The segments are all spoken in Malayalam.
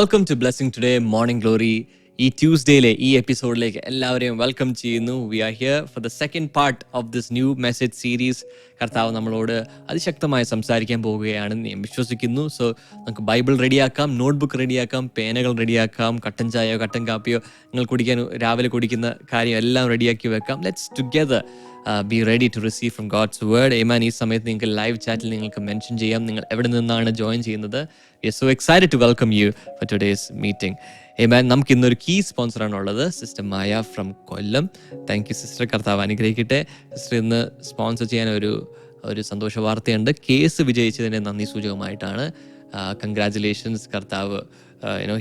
Welcome to blessing today morning glory. ഈ ട്യൂസ്ഡേയിലെ ഈ എപ്പിസോഡിലേക്ക് എല്ലാവരെയും വെൽക്കം ചെയ്യുന്നു. We are here for the second part of this new message series. കർത്താവ് നമ്മളോട് അതിശക്തമായി സംസാരിക്കാൻ പോവുകയാണെന്ന് ഞാൻ വിശ്വസിക്കുന്നു. സോ നമുക്ക് ബൈബിൾ റെഡിയാക്കാം, നോട്ട്ബുക്ക് റെഡിയാക്കാം, പേനകൾ റെഡിയാക്കാം, കട്ടൻ ചായയോ കട്ടൻ കാപ്പിയോ നിങ്ങൾ കുടിക്കാൻ രാവിലെ കുടിക്കുന്ന കാര്യം എല്ലാം റെഡിയാക്കി വെക്കാം. Let's together be ready to receive from God's word. ഏമാൻ, ഈ സമയത്ത് നിങ്ങൾക്ക് ലൈവ് ചാറ്റിൽ നിങ്ങൾക്ക് മെൻഷൻ ചെയ്യാം നിങ്ങൾ എവിടെ നിന്നാണ് ജോയിൻ ചെയ്യുന്നത്. We are so excited to welcome you for today's meeting. ഏമാൻ, നമുക്ക് ഇന്നൊരു കീ സ്പോൺസറാണുള്ളത്, sister Maya from Kollam. Thank you sister, കർത്താവ് അനുഗ്രഹിക്കട്ടെ. സിസ്റ്റർ ഇന്ന് സ്പോൺസർ ചെയ്യാൻ ഒരു സന്തോഷ വാർത്തയുണ്ട്. കേസ് വിജയിച്ചതിൻ്റെ നന്ദി സൂചകമായിട്ടാണ്. കൺഗ്രാറ്റുലേഷൻസ്. കർത്താവ്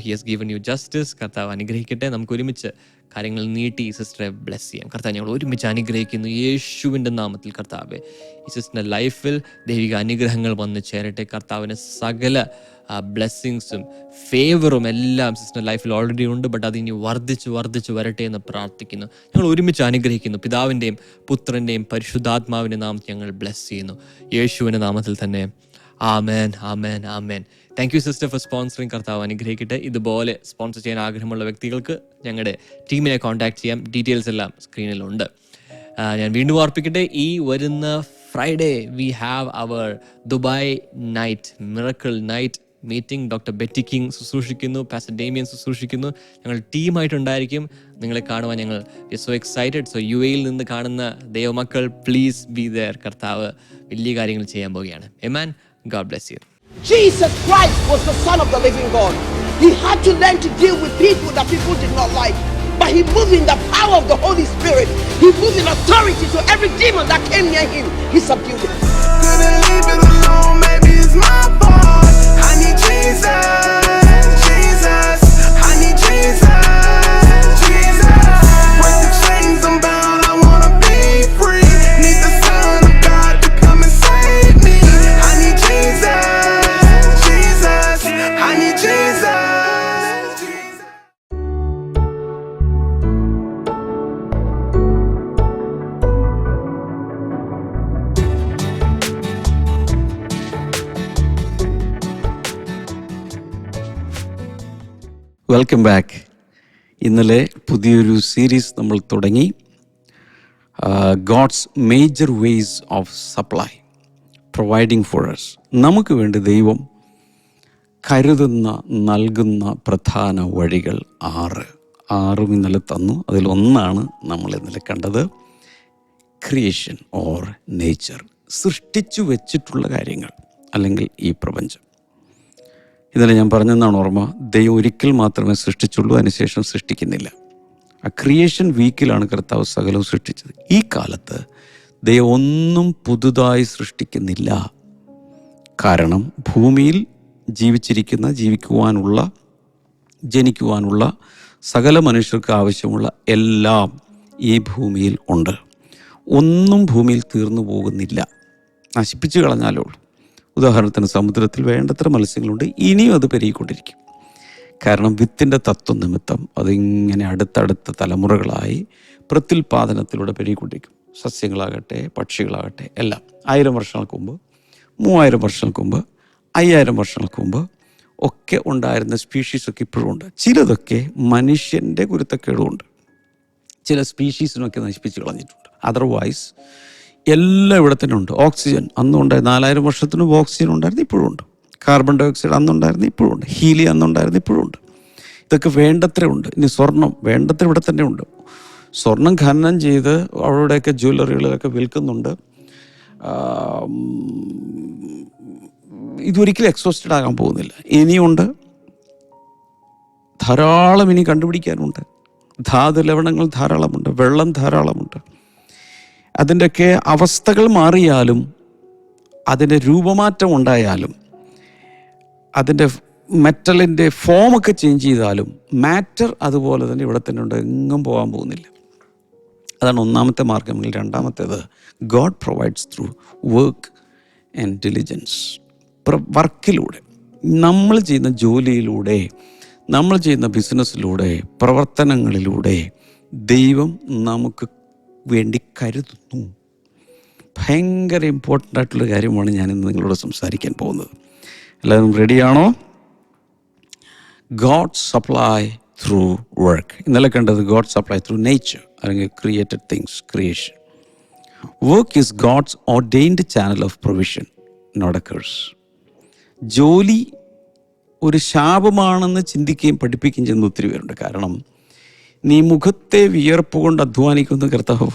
he has given U justice. കർത്താവ് അനുഗ്രഹിക്കട്ടെ. നമുക്ക് ഒരുമിച്ച് കാര്യങ്ങൾ നീട്ടി ഈ സിസ്റ്ററെ ബ്ലെസ് ചെയ്യാം. കർത്താവ് ഞങ്ങൾ ഒരുമിച്ച് അനുഗ്രഹിക്കുന്നു യേശുവിൻ്റെ നാമത്തിൽ. കർത്താവെ, ഈ സിസ്റ്ററിൻ്റെ ലൈഫിൽ ദൈവിക അനുഗ്രഹങ്ങൾ വന്ന് ചേരട്ടെ. കർത്താവിന് സകല ബ്ലെസ്സിങ്സും ഫേവറും എല്ലാം സിസ്റ്ററിൻ്റെ ലൈഫിൽ ഓൾറെഡി ഉണ്ട്. ബട്ട് അതിനി വർദ്ധിച്ചു വരട്ടെ എന്ന് പ്രാർത്ഥിക്കുന്നു. ഞങ്ങൾ ഒരുമിച്ച് അനുഗ്രഹിക്കുന്നു. പിതാവിൻ്റെയും പുത്രൻ്റെയും പരിശുദ്ധാത്മാവിൻ്റെ നാമത്തിൽ ഞങ്ങൾ ബ്ലെസ് ചെയ്യുന്നു യേശുവിൻ്റെ നാമത്തിൽ തന്നെ. ആമേൻ, ആമേൻ, ആമേൻ. Thank you sister for sponsoring. കർത്താവ് അനുഗ്രഹിക്കട്ടെ. ഇതുപോലെ സ്പോൺസർ ചെയ്യാൻ ആഗ്രഹമുള്ള വ്യക്തികൾക്ക് ഞങ്ങളുടെ ടീമിനെ കോൺടാക്ട് ചെയ്യാം. ഡീറ്റെയിൽസ് എല്ലാം സ്ക്രീനിലുണ്ട്. ഞാൻ വീണ്ടും ഓർപ്പിക്കട്ടെ, ഈ വരുന്ന Friday we have our Dubai night, miracle night meeting. Doctor Betty King ശുശ്രൂഷിക്കുന്നു, പാസ്റ്റർ ഡേമിയൻ ശുശ്രൂഷിക്കുന്നു. ഞങ്ങൾ ടീമായിട്ടുണ്ടായിരിക്കും. നിങ്ങളെ കാണുവാൻ ഞങ്ങൾ സോ എക്സൈറ്റഡ്. സോ UAE നിന്ന് കാണുന്ന ദൈവമക്കൾ, പ്ലീസ് ബി ദെയർ. കർത്താവ് വലിയ കാര്യങ്ങൾ ചെയ്യാൻ പോവുകയാണ്. ആമേൻ. God bless you. Jesus Christ was the Son of the living God. He had to learn to deal with people that people did not like. But he moved in the power of the Holy Spirit. He moved in authority, so every demon that came near him, he subdued it. Couldn't leave it alone, maybe it's my fault. I need Jesus, Jesus. I need Jesus, Jesus. Break the chains I'm bound, I wanna be free. Need the Son of God to come and save me. I need Jesus, Jesus. I need Jesus, Jesus. Welcome back. ഇന്നലെ പുതിയൊരു സീരീസ് നമ്മൾ തുടങ്ങി, God's major ways of supply providing for us. നമുക്ക് വേണ്ടി ദൈവം കരുതുന്ന നൽകുന്ന പ്രധാന വഴികൾ ആറും ഇന്നലെ തന്നു. അതിലൊന്നാണ് നമ്മൾ ഇന്നലെ കണ്ടത്, ക്രിയേഷൻ ഓർ നേച്ചർ, സൃഷ്ടിച്ചു വെച്ചിട്ടുള്ള കാര്യങ്ങൾ അല്ലെങ്കിൽ ഈ പ്രപഞ്ചം. ഇന്നലെ ഞാൻ പറഞ്ഞെന്നാണ് ഓർമ്മ, ദൈവം ഒരിക്കൽ മാത്രമേ സൃഷ്ടിച്ചുള്ളൂ, അതിനുശേഷം സൃഷ്ടിക്കുന്നില്ല. ആ ക്രിയേഷൻ വീക്കിലാണ് കർത്താവ് സകലവും സൃഷ്ടിച്ചത്. ഈ കാലത്ത് ദൈവം ഒന്നും പുതുതായി സൃഷ്ടിക്കുന്നില്ല. കാരണം ഭൂമിയിൽ ജനിക്കുവാനുള്ള സകല മനുഷ്യർക്ക് ആവശ്യമുള്ള എല്ലാം ഈ ഭൂമിയിൽ ഉണ്ട്. ഒന്നും ഭൂമിയിൽ തീർന്നു പോകുന്നില്ല, നശിപ്പിച്ചു കളഞ്ഞാലേ ഉള്ളൂ. ഉദാഹരണത്തിന് സമുദ്രത്തിൽ വേണ്ടത്ര മത്സ്യങ്ങളുണ്ട്, ഇനിയും അത് പെരുകിക്കൊണ്ടിരിക്കും. കാരണം വിത്തിൻ്റെ തത്വം നിമിത്തം അതിങ്ങനെ അടുത്തടുത്ത തലമുറകളായി പ്രത്യുൽപാദനത്തിലൂടെ പെരുകിക്കൊണ്ടിരിക്കും. സസ്യങ്ങളാകട്ടെ പക്ഷികളാകട്ടെ എല്ലാം 1000 വർഷങ്ങൾക്ക് മുമ്പ്, 3000 വർഷങ്ങൾക്ക് മുമ്പ്, 5000 വർഷങ്ങൾക്ക് മുമ്പ് ഒക്കെ ഉണ്ടായിരുന്ന സ്പീഷീസൊക്കെ ഇപ്പോഴും ഉണ്ട്. ചിലതൊക്കെ മനുഷ്യൻ്റെ കുരുത്തക്കേടുമുണ്ട്, ചില സ്പീഷീസിനൊക്കെ നശിപ്പിച്ച് കളഞ്ഞിട്ടുണ്ട്. അതർവൈസ് എല്ലാം ഇവിടെ തന്നെ ഉണ്ട്. ഓക്സിജൻ അന്നുണ്ടായിരുന്നു, 4000 വർഷത്തിന് മുമ്പ് ഓക്സിജൻ ഉണ്ടായിരുന്നു, ഇപ്പോഴും ഉണ്ട്. കാർബൺ ഡൈ ഓക്സൈഡ് അന്നുണ്ടായിരുന്നു, ഇപ്പോഴും ഉണ്ട്. ഹീലിയം അന്നുണ്ടായിരുന്നു, ഇപ്പോഴും ഉണ്ട്. ഇതൊക്കെ വേണ്ടത്ര ഉണ്ട്. ഇനി സ്വർണം വേണ്ടത്ര ഇവിടെ തന്നെ ഉണ്ട്. സ്വർണം ഖനനം ചെയ്ത് അവിടെയൊക്കെ ജ്വല്ലറികളിലൊക്കെ വിൽക്കുന്നുണ്ട്. ഇതൊരിക്കലും എക്സോസ്റ്റഡ് ആകാൻ പോകുന്നില്ല. ഇനിയുണ്ട്, ധാരാളം ഇനി കണ്ടുപിടിക്കാനുണ്ട്. ധാതു ലവണങ്ങൾ ധാരാളമുണ്ട്, വെള്ളം ധാരാളമുണ്ട്. അതിൻ്റെയൊക്കെ അവസ്ഥകൾ മാറിയാലും, അതിൻ്റെ രൂപമാറ്റം ഉണ്ടായാലും, അതിൻ്റെ മെറ്റലിൻ്റെ ഫോമൊക്കെ ചേഞ്ച് ചെയ്താലും മാറ്റർ അതുപോലെ തന്നെ ഇവിടെ തന്നെ ഉണ്ട്, എങ്ങും പോകാൻ പോകുന്നില്ല. അതാണ് ഒന്നാമത്തെ മാർഗ്ഗമെങ്കിൽ. രണ്ടാമത്തേത്, God provides through work and diligence. വർക്കിലൂടെ, നമ്മൾ ചെയ്യുന്ന ജോലിയിലൂടെ, നമ്മൾ ചെയ്യുന്ന ബിസിനസ്സിലൂടെ, പ്രവർത്തനങ്ങളിലൂടെ ദൈവം നമുക്ക് വേണ്ടി കരുതുന്നു. ഭയങ്കര ഇമ്പോർട്ടൻ്റ് ആയിട്ടുള്ള കാര്യമാണ് ഞാനിന്ന് നിങ്ങളോട് സംസാരിക്കാൻ പോകുന്നത്. എല്ലാവരും റെഡിയാണോ? God supply through work. ഇന്നലെ കണ്ടത് ഗോഡ് സപ്ലൈ ത്രൂ നേച്ചർ അല്ലെങ്കിൽ created things, creation. Work is God's ordained channel of provision, not a curse. ജോലി ഒരു ശാപമാണെന്ന് ചിന്തിക്കുകയും പഠിപ്പിക്കുകയും ചെയ്യുന്ന ഒത്തിരി പേരുണ്ട്. കാരണം നീ മുഖത്തെ വിയർപ്പ് കൊണ്ട് അധ്വാനിക്കുന്ന കർത്താവ്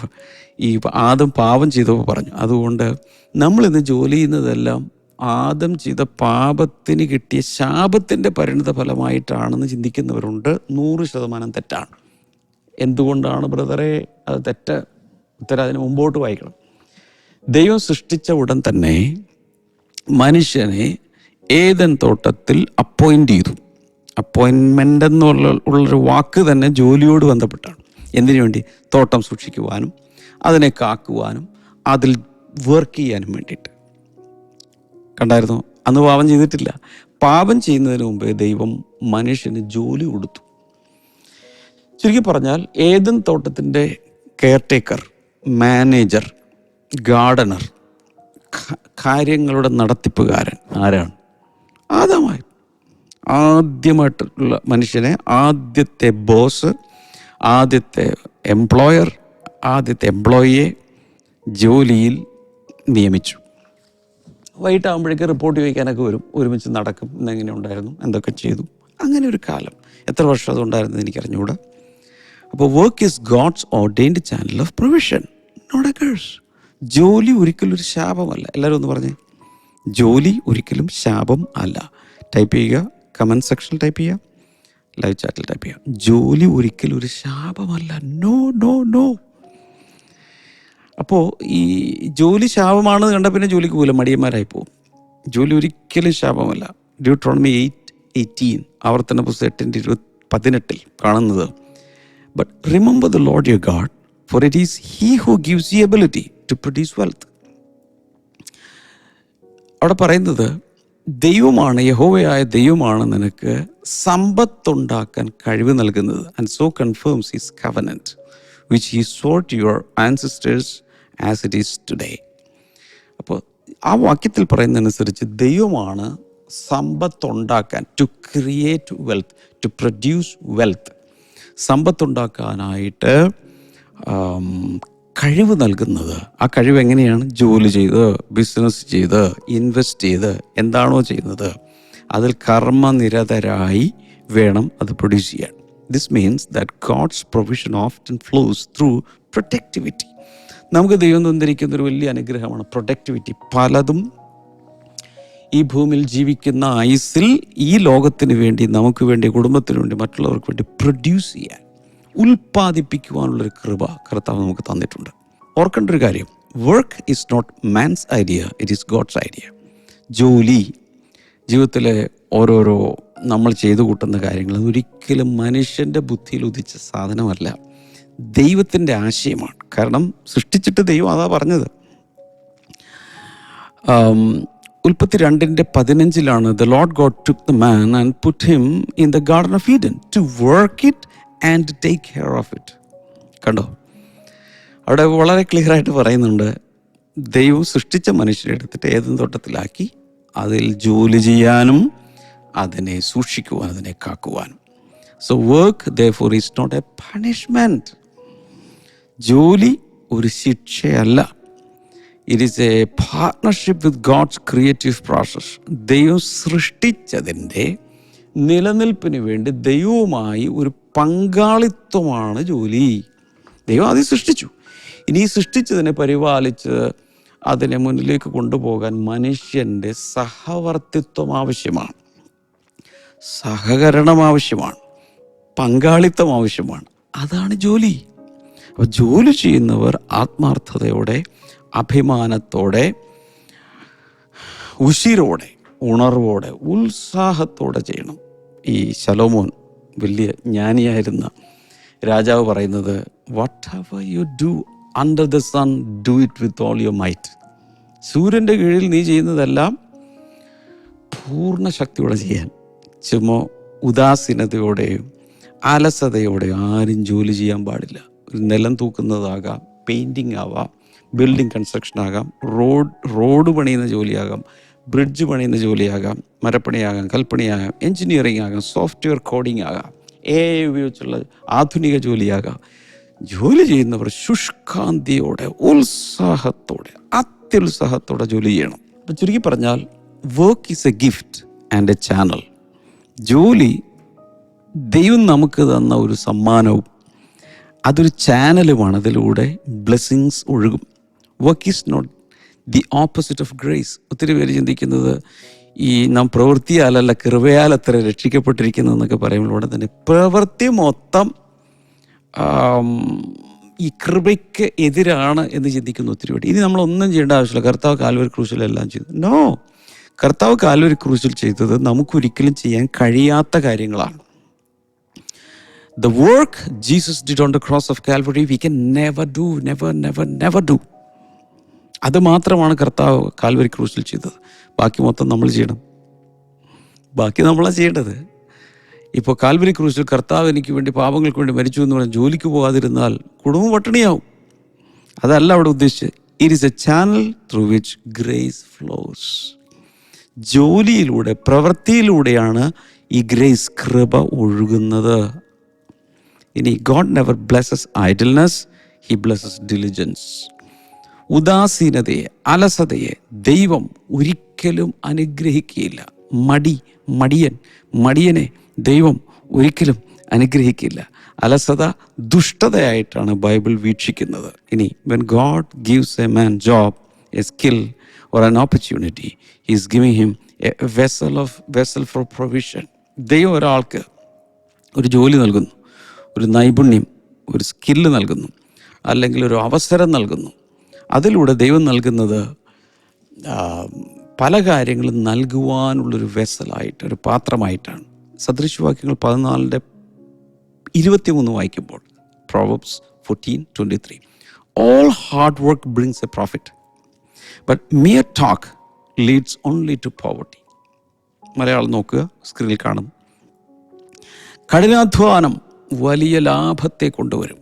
ഈ ആദം പാപം ചെയ്തപ്പോൾ പറഞ്ഞു. അതുകൊണ്ട് നമ്മളിന്ന് ജോലി ചെയ്യുന്നതെല്ലാം ആദം ചെയ്ത പാപത്തിന് കിട്ടിയ ശാപത്തിൻ്റെ പരിണിത ഫലമായിട്ടാണെന്ന് ചിന്തിക്കുന്നവരുണ്ട്. 100% തെറ്റാണ്. എന്തുകൊണ്ടാണ് ബ്രദറെ അത് തെറ്റ്? ഉത്തരം അതിന് മുമ്പോട്ട് വായിക്കണം. ദൈവം സൃഷ്ടിച്ച ഉടൻ തന്നെ മനുഷ്യനെ ഏദൻ തോട്ടത്തിൽ അപ്പോയിൻ്റ് ചെയ്തു. അപ്പോയിൻമെൻ്റ് എന്നുള്ളൊരു വാക്ക് തന്നെ ജോലിയോട് ബന്ധപ്പെട്ടാണ്. എന്തിനു വേണ്ടി? തോട്ടം സൂക്ഷിക്കുവാനും അതിനെ കാക്കുവാനും അതിൽ വർക്ക് ചെയ്യാനും വേണ്ടിയിട്ട്. കണ്ടായിരുന്നു? അന്ന് പാപം ചെയ്തിട്ടില്ല. പാപം ചെയ്യുന്നതിന് മുമ്പേ ദൈവം മനുഷ്യന് ജോലി കൊടുത്തു. ചുരുക്കി പറഞ്ഞാൽ ഏദൻ തോട്ടത്തിൻ്റെ കെയർടേക്കർ, മാനേജർ, ഗാർഡനർ, കാര്യങ്ങളുടെ നടത്തിപ്പുകാരൻ ആരാണ്? ആദമായി. ആദ്യമായിട്ടുള്ള മനുഷ്യനെ ആദ്യത്തെ ബോസ്, ആദ്യത്തെ എംപ്ലോയർ, ആദ്യത്തെ എംപ്ലോയിയെ ജോലിയിൽ നിയമിച്ചു. വൈകിട്ടാകുമ്പോഴേക്ക് റിപ്പോർട്ട് ചോദിക്കാനൊക്കെ വരും. ഒരുമിച്ച് നടക്കും. ഇന്നെങ്ങനെ ഉണ്ടായിരുന്നു, എന്തൊക്കെ ചെയ്തു, അങ്ങനെ ഒരു കാലം. എത്ര വർഷം അതുണ്ടായിരുന്നത് എനിക്കറിഞ്ഞുകൂടാ. അപ്പോൾ work is God's ordained channel of provision, not a curse. ജോലി ഒരിക്കലും ഒരു ശാപമല്ല. എല്ലാവരും ഒന്ന് പറഞ്ഞേ, ജോലി ഒരിക്കലും ശാപം അല്ല. ടൈപ്പ് ചെയ്യുക, കമൻറ്റ് സെക്ഷനിൽ ടൈപ്പ് ചെയ്യുക, ലൈവ് ചാറ്റിൽ ടൈപ്പ് ചെയ്യുക. ജോലി ഒരിക്കലും ഒരു ശാപമല്ല. No no no. അപ്പോൾ ഈ ജോലി ശാപമാണെന്ന് കണ്ടാൽ പിന്നെ ജോലിക്ക് പോകില്ല, മടിയന്മാരായി പോകും. ജോലി ഒരിക്കലും ശാപമല്ല. ഡ്യൂട്രോണമി 8:18 ആവർത്തന പുസ്തകം 8:18 കാണുന്നത്, but remember the lord your God, for it is he who gives the ability to produce wealth. അവിടെ പറയുന്നത് ദൈവമാണ്, യഹോവയായ ദൈവമാണ് നിനക്ക് സമ്പത്തുണ്ടാക്കാൻ കഴിവ് നൽകുന്നത്. And so confirms his covenant which he swore to your ancestors as it is today. അപ്പോൾ ആ വാക്യത്തിൽ പറയുന്നതനുസരിച്ച് ദൈവമാണ് സമ്പത്തുണ്ടാക്കാൻ, to create wealth, to produce wealth, സമ്പത്തുണ്ടാക്കാനായിട്ട് കഴിവ് നൽകുന്നത്. ആ കഴിവ് എങ്ങനെയാണ്? ജോലി ചെയ്ത്, ബിസിനസ് ചെയ്ത്, ഇൻവെസ്റ്റ് ചെയ്ത്, എന്താണോ ചെയ്യുന്നത് അതിൽ കർമ്മനിരതരായി വേണം അത് പ്രൊഡ്യൂസ് ചെയ്യാൻ. This means that God's provision often flows through productivity. നമുക്ക് ദൈവം തന്നിരിക്കുന്ന ഒരു വലിയ അനുഗ്രഹമാണ് പ്രൊഡക്ടിവിറ്റി. പലതും ഈ ഭൂമിയിൽ ജീവിക്കുന്ന ആയുസ്സിൽ ഈ ലോകത്തിന് വേണ്ടി, നമുക്ക് വേണ്ടി, കുടുംബത്തിന് വേണ്ടി, മറ്റുള്ളവർക്ക് വേണ്ടി പ്രൊഡ്യൂസ് ചെയ്യാൻ, ഉൽപ്പാദിപ്പിക്കുവാനുള്ളൊരു കൃപ കർത്താവ് നമുക്ക് തന്നിട്ടുണ്ട്. ഓർക്കേണ്ട ഒരു കാര്യം, work is not man's idea, it is God's idea. ജോലി, ജീവിതത്തിലെ ഓരോരോ നമ്മൾ ചെയ്തു കൂട്ടുന്ന കാര്യങ്ങൾ അതൊരിക്കലും മനുഷ്യൻ്റെ ബുദ്ധിയിൽ ഉദിച്ച സാധനമല്ല, ദൈവത്തിൻ്റെ ആശയമാണ്. കാരണം സൃഷ്ടിച്ചിട്ട് ദൈവം അതാ പറഞ്ഞത്. ഉൽപ്പത്തി 2:15 the lord God took the man and put him in the garden of Eden to work it and take care of it. കണ്ടോ? അവിടെ വളരെ ക്ലിയറായിട്ട് പറയുന്നുണ്ട്, ദൈവം സൃഷ്ടിച്ച മനുഷ്യരെ എടുത്തിട്ട് ഏതും തോട്ടത്തിലാക്കി അതിൽ ജോലി ചെയ്യാനും അതിനെ സൂക്ഷിക്കുവാനും അതിനെ കാക്കുവാനും. So work therefore is not a punishment. ജോലി ഒരു ശിക്ഷയല്ല. It is a partnership with God's creative process. ദൈവം സൃഷ്ടിച്ചതിൻ്റെ നിലനിൽപ്പിന് വേണ്ടി ദൈവവുമായി ഒരു പങ്കാളിത്തമാണ് ജോലി. ദൈവം ആദ്യം സൃഷ്ടിച്ചു. ഇനി ഈ സൃഷ്ടിച്ചതിനെ പരിപാലിച്ച് അതിനെ മുന്നിലേക്ക് കൊണ്ടുപോകാൻ മനുഷ്യൻ്റെ സഹവർത്തിത്വം ആവശ്യമാണ്, സഹകരണം ആവശ്യമാണ്, പങ്കാളിത്തം ആവശ്യമാണ്. അതാണ് ജോലി. അപ്പോൾ ജോലി ചെയ്യുന്നവർ ആത്മാർത്ഥതയോടെ, അഭിമാനത്തോടെ, ഉശിരോടെ, ഉണർവോടെ, ഉത്സാഹത്തോടെ ചെയ്യണം. ഈ ശലോമോൻ വലിയ ജ്ഞാനിയായിരുന്ന രാജാവ് പറയുന്നത്, whatever you do under the sun do it with all your might. സൂര്യൻ്റെ കീഴിൽ നീ ചെയ്യുന്നതെല്ലാം പൂർണ്ണ ശക്തിയോടെ ചെയ്യാൻ. ചുമോ ഉദാസീനതയോടെയും അലസതയോടെയും ആരും ജോലി ചെയ്യാൻ പാടില്ല. ഒരു നിലം തൂക്കുന്നതാകാം, പെയിൻറ്റിങ് ആവാം, ബിൽഡിംഗ് കൺസ്ട്രക്ഷൻ ആകാം, റോഡ് പണിയുന്ന ജോലിയാകാം, ബ്രിഡ്ജ് പണിയുന്ന ജോലിയാകാം, മരപ്പണിയാകാം, കൽപ്പണിയാകാം, എൻജിനീയറിംഗ് ആകാം, സോഫ്റ്റ്വെയർ കോഡിംഗ് ആകാം, AI ഉപയോഗിച്ചുള്ള ആധുനിക ജോലിയാകാം. ജോലി ചെയ്യുന്നവർ ശുഷ്കാന്തിയോടെ, ഉത്സാഹത്തോടെ, അത്യുത്സാഹത്തോടെ ജോലി ചെയ്യണം. അപ്പം ചുരുക്കി പറഞ്ഞാൽ, work is A gift and A channel. ജോലി ദൈവം നമുക്ക് തന്ന ഒരു സമ്മാനവും അതൊരു ചാനലുമാണ്. അതിലൂടെ ബ്ലെസ്സിങ്സ് ഒഴുകും. Work is not the opposite of grace. ഒത്തിരി പേര് ചിന്തിക്കുന്നത് ഈ നാം പ്രവൃത്തിയാലല്ല കൃപയാലത്ര രക്ഷിക്കപ്പെട്ടിരിക്കുന്നതെന്നൊക്കെ പറയുമ്പോൾ തന്നെ പ്രവൃത്തി മൊത്തം ഈ കൃപയ്ക്ക് എതിരാണ് എന്ന് ചിന്തിക്കുന്ന ഒത്തിരി പേര്. ഇനി നമ്മളൊന്നും ചെയ്യേണ്ട ആവശ്യമില്ല, കർത്താവ് കാൽവരി ക്രൂശിലെല്ലാം ചെയ്തു. നോ, കർത്താവ് കാൽവരി ക്രൂശിൽ ചെയ്തത് നമുക്കൊരിക്കലും ചെയ്യാൻ കഴിയാത്ത കാര്യങ്ങളാണ്. The work Jesus did on the cross of Calvary we can never do, never do. അത് മാത്രമാണ് കർത്താവ് കാൽവരി ക്രൂശിൽ ചെയ്തത്. ബാക്കി മൊത്തം നമ്മൾ ചെയ്യണം. ബാക്കി നമ്മളാണ് ചെയ്യേണ്ടത്. ഇപ്പോൾ കാൽവരി ക്രൂശിൽ കർത്താവ് എനിക്ക് വേണ്ടി പാപങ്ങൾക്ക് വേണ്ടി മരിച്ചു എന്ന് പറഞ്ഞാൽ ജോലിക്ക് പോകാതിരുന്നാൽ കുടുംബം പട്ടിണിയാവും. അതല്ല അവിടെ ഉദ്ദേശിച്ചത്. It is a channel through which grace flows. ജോലിയിലൂടെ, പ്രവൃത്തിയിലൂടെയാണ് ഈ ഗ്രേസ്, കൃപ ഒഴുകുന്നത്. ഇനി God never blesses idleness, he blesses diligence. ഉദാസീനതയെ, അലസതയെ ദൈവം ഒരിക്കലും അനുഗ്രഹിക്കുകയില്ല. മടിയനെ ദൈവം ഒരിക്കലും അനുഗ്രഹിക്കില്ല. അലസത ദുഷ്ടതയായിട്ടാണ് ബൈബിൾ വീക്ഷിക്കുന്നത്. ഇനി when God gives a man job, a skill or an opportunity, he is giving him a vessel for provision. ദൈവം ഒരാൾക്ക് ഒരു ജോലി നൽകുന്നു, ഒരു നൈപുണ്യം, ഒരു സ്കില്ല് നൽകുന്നു, അല്ലെങ്കിൽ ഒരു അവസരം നൽകുന്നു. അതിലൂടെ ദൈവം നൽകുന്നത് പല കാര്യങ്ങളും നൽകുവാനുള്ളൊരു വെസലായിട്ട്, ഒരു പാത്രമായിട്ടാണ്. സദൃശവാക്യങ്ങൾ 14:23 വായിക്കുമ്പോൾ, Proverbs 14:23, all hard work brings a profit, but mere talk leads only to poverty. Malayalam നോക്കുക, സ്ക്രീനിൽ കാണും. കഠിനാധ്വാനം വലിയ ലാഭത്തെ കൊണ്ടുവരും.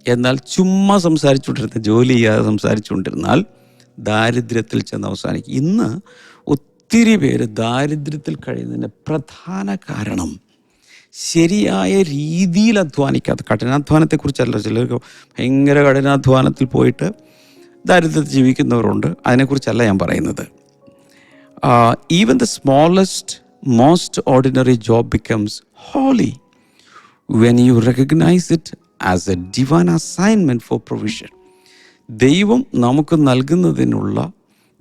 എന്നാൽ ചുമ്മാ സംസാരിച്ചുകൊണ്ടിരുന്ന, ജോലി ചെയ്യാതെ സംസാരിച്ചുകൊണ്ടിരുന്നാൽ ദാരിദ്ര്യത്തിൽ ചെന്ന് അവസാനിക്കും. ഇന്ന് ഒത്തിരി പേര് ദാരിദ്ര്യത്തിൽ കഴിയുന്നതിൻ്റെ പ്രധാന കാരണം ശരിയായ രീതിയിൽ അധ്വാനിക്കാത്ത. കഠിനാധ്വാനത്തെക്കുറിച്ചല്ല, ചിലർക്ക് ഭയങ്കര കഠിനാധ്വാനത്തിൽ പോയിട്ട് ദാരിദ്ര്യത്തിൽ ജീവിക്കുന്നവരുണ്ട്. അതിനെക്കുറിച്ചല്ല ഞാൻ പറയുന്നത്. Even the smallest most ordinary job becomes holy when you recognize it as a divine assignment for provision. ദൈവം നമുക്ക് നൽകുന്നതിനുള്ള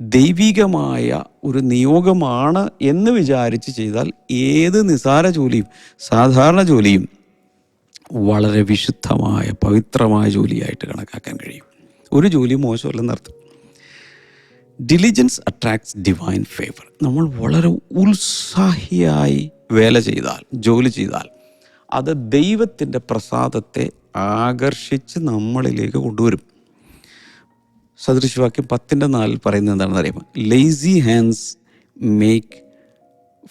ദൈവികമായ ഒരു നിയോഗമാണ് എന്ന് വിചാരിച്ച് ചെയ്താൽ ഏത് നിസാര ജോലിയും, സാധാരണ ജോലിയും വളരെ വിശുദ്ധമായ, പവിത്രമായ ജോലിയായിട്ട് കണക്കാക്കാൻ കഴിയും. ഒരു ജോലി മോശമല്ലെന്നർത്ഥം. Diligence attracts divine favour. നമ്മൾ വളരെ ഉത്സാഹിയായി വേല ചെയ്താൽ, ജോലി ചെയ്താൽ, അത് ദൈവത്തിൻ്റെ പ്രസാദത്തെ ആകർഷിച്ച് നമ്മളിലേക്ക് കൊണ്ടുവരും. സദൃശവാക്യം 10:4 പറയുന്നത് എന്താണെന്ന് അറിയാമോ? Lazy hands make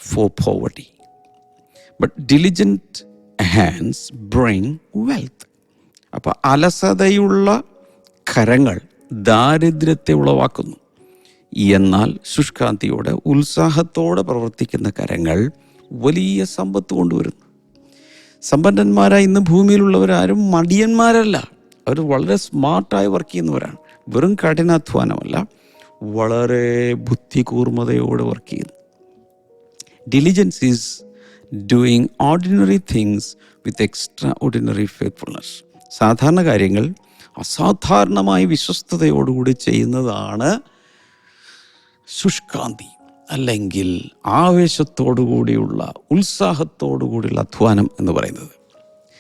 for poverty, but diligent hands bring wealth. അപ്പോൾ അലസതയുള്ള കരങ്ങൾ ദാരിദ്ര്യത്തെ ഉളവാക്കുന്നു. എന്നാൽ ശുഷ്കാന്തിയോടെ, ഉത്സാഹത്തോടെ പ്രവർത്തിക്കുന്ന കരങ്ങൾ വലിയ സമ്പത്ത് കൊണ്ടുവരുന്നു. സമ്പന്നന്മാരായ ഇന്ന് ഭൂമിയിലുള്ളവരാരും മടിയന്മാരല്ല. അവർ വളരെ സ്മാർട്ടായി വർക്ക് ചെയ്യുന്നവരാണ്. വെറും കഠിനാധ്വാനമല്ല, വളരെ ബുദ്ധികൂർമ്മതയോടെ വർക്ക് ചെയ്യുന്നു. Diligence is doing ordinary things with extra ordinary faithfulness. സാധാരണ കാര്യങ്ങൾ അസാധാരണമായി വിശ്വസ്തയോടുകൂടി ചെയ്യുന്നതാണ് ശുഷ്കാന്തി, അല്ലെങ്കിൽ ആവേശത്തോടുകൂടിയുള്ള, ഉത്സാഹത്തോടുകൂടിയുള്ള അധ്വാനം എന്ന് പറയുന്നത്.